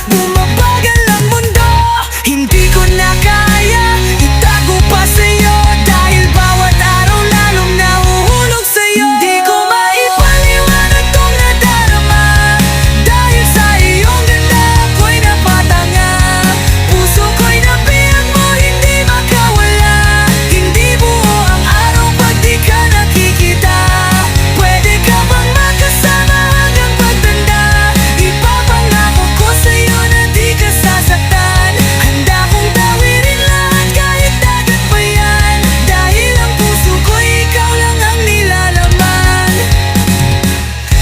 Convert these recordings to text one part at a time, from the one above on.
Bumabagal ang mundo, hindi ko na kaya itago pa sa'yo, dahil bawat araw lalong nahuhulog sa'yo. Hindi ko maipaliwanag tong nadarama, dahil sa iyong ganda ako'y napatanga. Puso ko'y nabiyag mo, hindi makawala. Hindi buo ang araw pag di ka nakikita. Pwede ka bang makasama hanggang pagtanda? Ipapangako ko sa'yo na di ka sasaktan. Handa kong tawirin lahat kahit dagat pa yan, dahil ang puso ko'y ikaw lang ang nilalaman.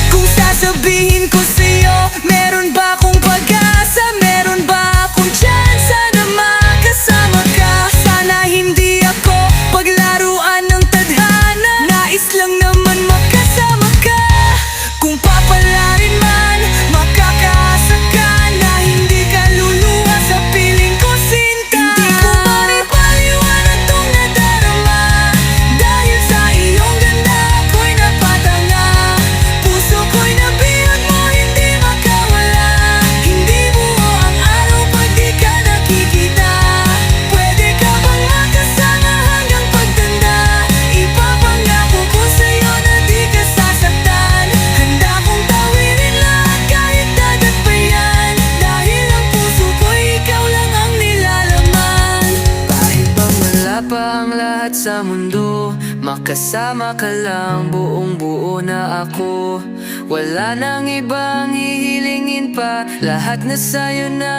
Kung sasabihin ko sa'yo, meron ba akong pag-asa? Meron ba akong tsansa na makasama ka? Sana hindi ako paglaruan ng tadhana, nais lang naman makasama ka. Kung papalarin man, makakaasa ka na hindi ka luluha sa piling ko, sinta. Hindi ko maripaliwanag tong nadarama, dahil sa iyong ganda ako'y napatanga. Puso ko'y nabiyag mo, hindi makawala. Hindi buo ang araw pag di ka nakikita. Pwede ka bang makasama hanggang pagtanda? Ipapangako ko sa'yo na di ka sasaktan. Handa kong tawirin lahat kahit dagat pa yan, dahil ang puso ko'y ikaw lang ang nilalaman. Kahit pa wala pa ang lahat sa mundo, makasama ka lang, buong buo na ako. Wala nang ibang hihilingin pa, lahat na sa'yo na.